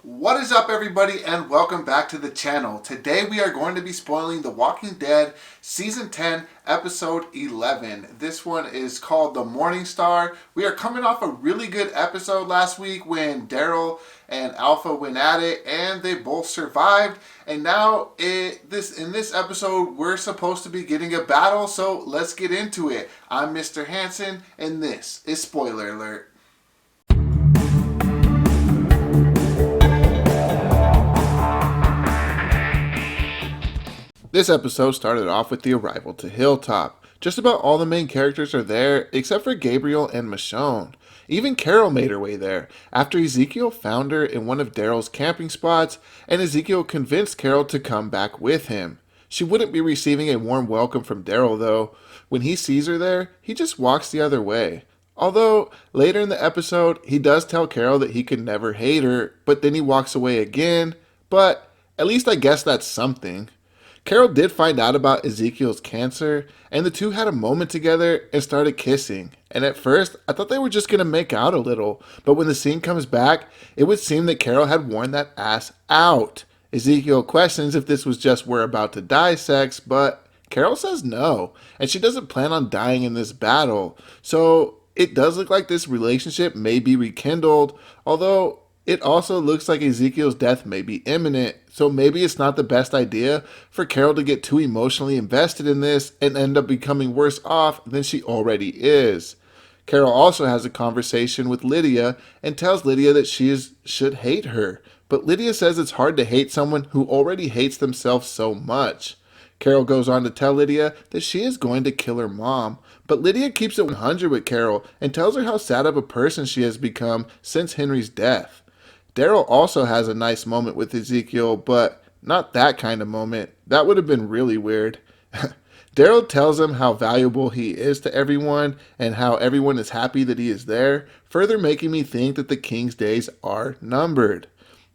What is up, everybody, and welcome back to the channel. Today we are going to be spoiling The Walking Dead Season 10, Episode 11. This one is called The Morning Star. We are coming off a really good episode last week when Daryl and Alpha went at it, and they both survived. And now, in this episode, we're supposed to be getting a battle, so let's get into it. I'm Mr. Hanson, and this is Spoiler Alert. This episode started off with the arrival to Hilltop. Just about all the main characters are there, except for Gabriel and Michonne. Even Carol made her way there, after Ezekiel found her in one of Daryl's camping spots, and Ezekiel convinced Carol to come back with him. She wouldn't be receiving a warm welcome from Daryl, though. When he sees her there, he just walks the other way. Although, later in the episode, he does tell Carol that he could never hate her, but then he walks away again. But, at least I guess that's something. Carol did find out about Ezekiel's cancer, and the two had a moment together and started kissing. And at first, I thought they were just going to make out a little, but when the scene comes back, it would seem that Carol had worn that ass out. Ezekiel questions if this was just we're about to die sex, but Carol says no, and she doesn't plan on dying in this battle. So it does look like this relationship may be rekindled, although it also looks like Ezekiel's death may be imminent, so maybe it's not the best idea for Carol to get too emotionally invested in this and end up becoming worse off than she already is. Carol also has a conversation with Lydia and tells Lydia that should hate her, but Lydia says it's hard to hate someone who already hates themselves so much. Carol goes on to tell Lydia that she is going to kill her mom, but Lydia keeps it 100 with Carol and tells her how sad of a person she has become since Henry's death. Daryl also has a nice moment with Ezekiel, but not that kind of moment. That would have been really weird. Daryl tells him how valuable he is to everyone and how everyone is happy that he is there, further making me think that the king's days are numbered.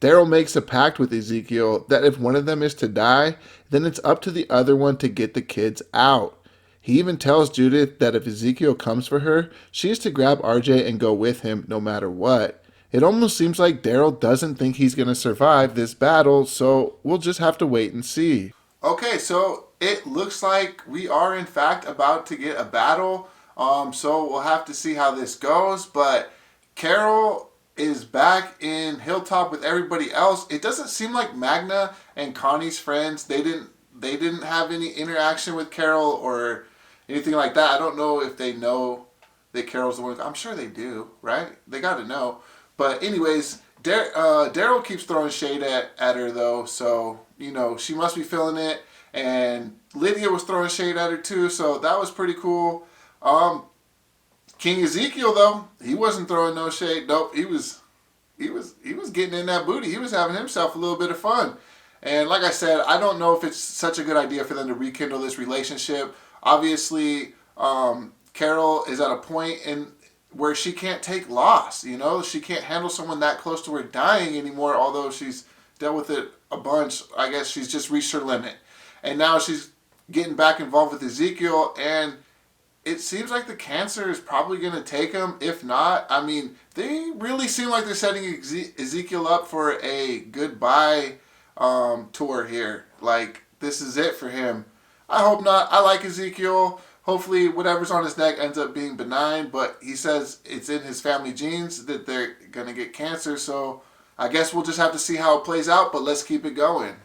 Daryl makes a pact with Ezekiel that if one of them is to die, then it's up to the other one to get the kids out. He even tells Judith that if Ezekiel comes for her, she is to grab RJ and go with him no matter what. It almost seems like Daryl doesn't think he's going to survive this battle, so we'll just have to wait and see. Okay, so it looks like we are in fact about to get a battle. So we'll have to see how this goes. But Carol is back in Hilltop with everybody else. It doesn't seem like Magna and Connie's friends. They didn't have any interaction with Carol or anything like that. I don't know if they know that Carol's the one. I'm sure they do, right? They got to know. But anyways, Daryl keeps throwing shade at her, though, so, she must be feeling it. And Lydia was throwing shade at her, too, so that was pretty cool. King Ezekiel, though, he wasn't throwing no shade. Nope, he was getting in that booty. He was having himself a little bit of fun. And like I said, I don't know if it's such a good idea for them to rekindle this relationship. Obviously, Carol is at a point where she can't take loss, She can't handle someone that close to her dying anymore, although she's dealt with it a bunch. I guess she's just reached her limit. And now she's getting back involved with Ezekiel, and it seems like the cancer is probably going to take him. If not, they really seem like they're setting Ezekiel up for a goodbye tour here. Like, this is it for him. I hope not. I like Ezekiel. Hopefully whatever's on his neck ends up being benign, but he says it's in his family genes that they're going to get cancer, so I guess we'll just have to see how it plays out, but let's keep it going.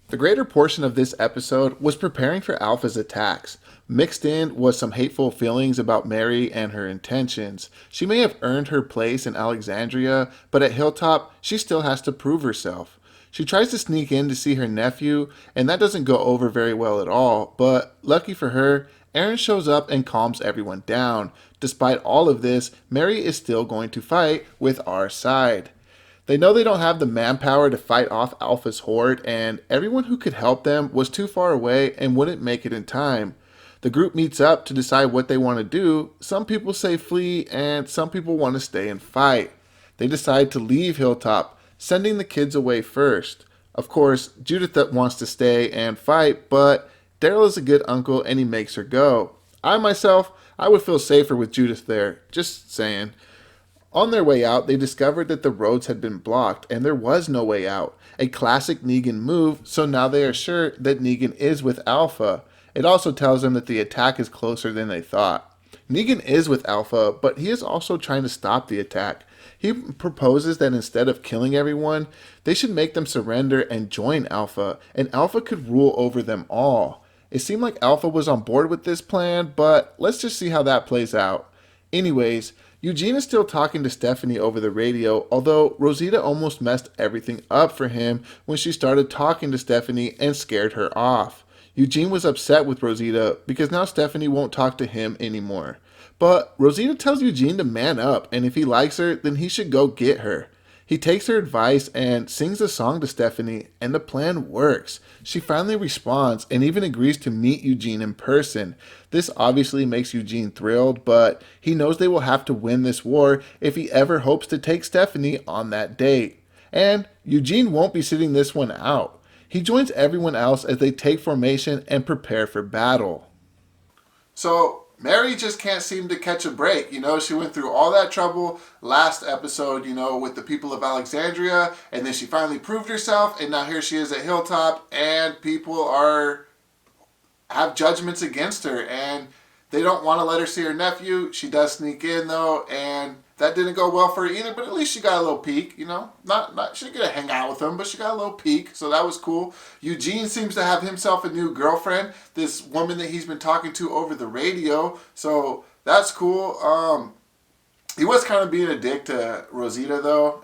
The greater portion of this episode was preparing for Alpha's attacks. Mixed in was some hateful feelings about Mary and her intentions. She may have earned her place in Alexandria, but at Hilltop, she still has to prove herself. She tries to sneak in to see her nephew, and that doesn't go over very well at all, but lucky for her, Aaron shows up and calms everyone down. Despite all of this, Mary is still going to fight with our side. They know they don't have the manpower to fight off Alpha's horde, and everyone who could help them was too far away and wouldn't make it in time. The group meets up to decide what they want to do. Some people say flee, and some people want to stay and fight. They decide to leave Hilltop, sending the kids away first. Of course, Judith wants to stay and fight, but Daryl is a good uncle and he makes her go. I would feel safer with Judith there. Just saying. On their way out, they discovered that the roads had been blocked and there was no way out. A classic Negan move, so now they are sure that Negan is with Alpha. It also tells them that the attack is closer than they thought. Negan is with Alpha, but he is also trying to stop the attack. He proposes that instead of killing everyone, they should make them surrender and join Alpha, and Alpha could rule over them all. It seemed like Alpha was on board with this plan, but let's just see how that plays out. Anyways, Eugene is still talking to Stephanie over the radio, although Rosita almost messed everything up for him when she started talking to Stephanie and scared her off. Eugene was upset with Rosita because now Stephanie won't talk to him anymore. But Rosita tells Eugene to man up, and if he likes her, then he should go get her. He takes her advice and sings a song to Stephanie, and the plan works. She finally responds and even agrees to meet Eugene in person. This obviously makes Eugene thrilled, but he knows they will have to win this war if he ever hopes to take Stephanie on that date. And Eugene won't be sitting this one out. He joins everyone else as they take formation and prepare for battle. So, Mary just can't seem to catch a break. She went through all that trouble last episode, with the people of Alexandria, and then she finally proved herself, and now here she is at Hilltop, and people have judgments against her, and they don't want to let her see her nephew. She does sneak in, though, and that didn't go well for her either, but at least she got a little peek, Not she didn't get to hang out with him, but she got a little peek, so that was cool. Eugene seems to have himself a new girlfriend, this woman that he's been talking to over the radio, so that's cool. He was kind of being a dick to Rosita, though,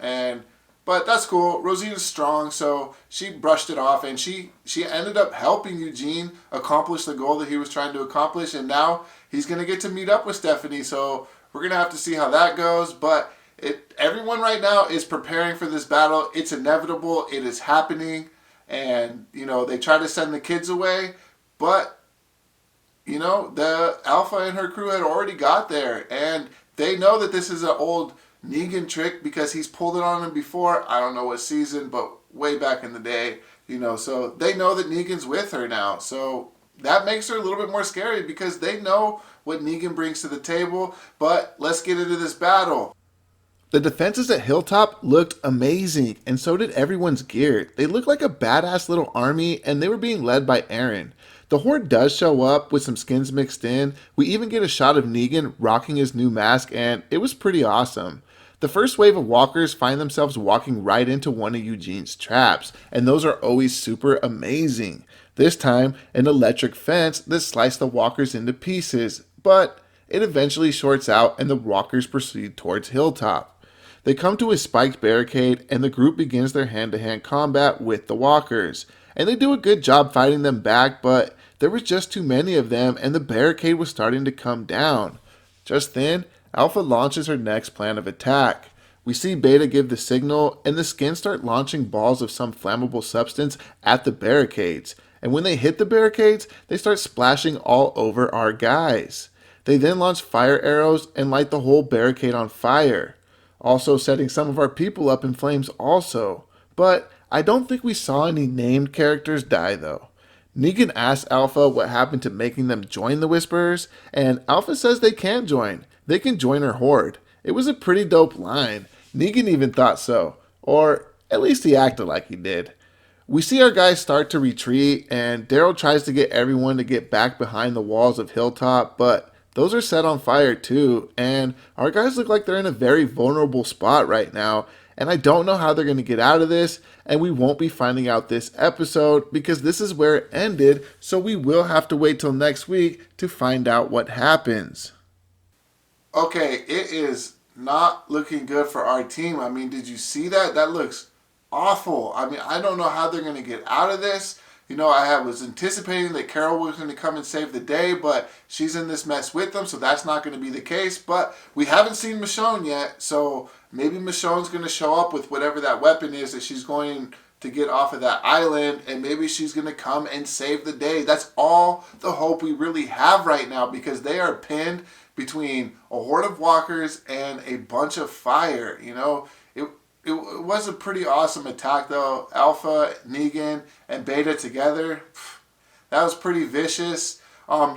but that's cool. Rosita's strong, so she brushed it off, and she ended up helping Eugene accomplish the goal that he was trying to accomplish, and now he's going to get to meet up with Stephanie, so we're going to have to see how that goes, but everyone right now is preparing for this battle. It's inevitable. It is happening, and, they try to send the kids away, but, the Alpha and her crew had already got there, and they know that this is an old Negan trick because he's pulled it on him before. I don't know what season, but way back in the day, so they know that Negan's with her now, so that makes her a little bit more scary because they know what Negan brings to the table, but let's get into this battle. The defenses at Hilltop looked amazing, and so did everyone's gear. They looked like a badass little army, and they were being led by Aaron. The Horde does show up with some skins mixed in. We even get a shot of Negan rocking his new mask, and it was pretty awesome. The first wave of walkers find themselves walking right into one of Eugene's traps, and those are always super amazing. This time, an electric fence that sliced the walkers into pieces, but it eventually shorts out and the walkers proceed towards Hilltop. They come to a spiked barricade and the group begins their hand-to-hand combat with the walkers. And they do a good job fighting them back, but there was just too many of them and the barricade was starting to come down. Just then, Alpha launches her next plan of attack. We see Beta give the signal and the skins start launching balls of some flammable substance at the barricades. And when they hit the barricades, they start splashing all over our guys. They then launch fire arrows and light the whole barricade on fire, also setting some of our people up in flames also. But I don't think we saw any named characters die though. Negan asks Alpha what happened to making them join the Whisperers, and Alpha says they can join. They can join her horde. It was a pretty dope line. Negan even thought so, or at least he acted like he did. We see our guys start to retreat, and Daryl tries to get everyone to get back behind the walls of Hilltop, but those are set on fire too, and our guys look like they're in a very vulnerable spot right now, and I don't know how they're going to get out of this, and we won't be finding out this episode because this is where it ended, so we will have to wait till next week to find out what happens. Okay, it is not looking good for our team. I mean, did you see that? That looks awful. I mean, I don't know how they're going to get out of this. I was anticipating that Carol was going to come and save the day, but she's in this mess with them, so that's not going to be the case. But we haven't seen Michonne yet, so maybe Michonne's going to show up with whatever that weapon is that she's going to get off of that island, and maybe she's going to come and save the day. That's all the hope we really have right now because they are pinned between a horde of walkers and a bunch of fire. It was a pretty awesome attack though. Alpha, Negan, and Beta together. That was pretty vicious.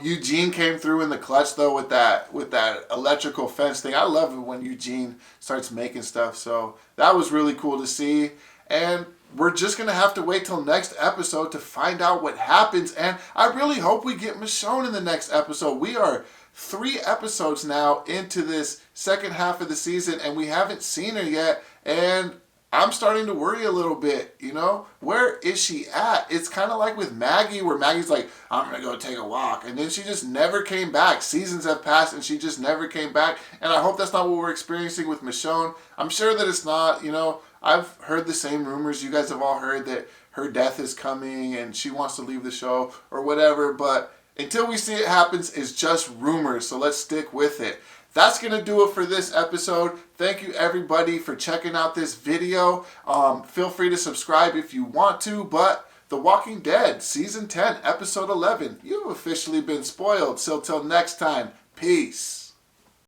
Eugene came through in the clutch though with that electrical fence thing. I love it when Eugene starts making stuff. So that was really cool to see. And we're just gonna have to wait till next episode to find out what happens. And I really hope we get Michonne in the next episode. We are 3 episodes now into this second half of the season, and we haven't seen her yet. And I'm starting to worry a little bit, you know? Where is she at? It's kind of like with Maggie, where Maggie's like, I'm going to go take a walk. And then she just never came back. Seasons have passed, and she just never came back. And I hope that's not what we're experiencing with Michonne. I'm sure that it's not, you know? I've heard the same rumors. You guys have all heard that her death is coming, and she wants to leave the show, or whatever. But until we see it happens, it's just rumors. So let's stick with it. That's going to do it for this episode. Thank you everybody for checking out this video. Feel free to subscribe if you want to, but The Walking Dead Season 10, Episode 11, you've officially been spoiled. So till next time, peace.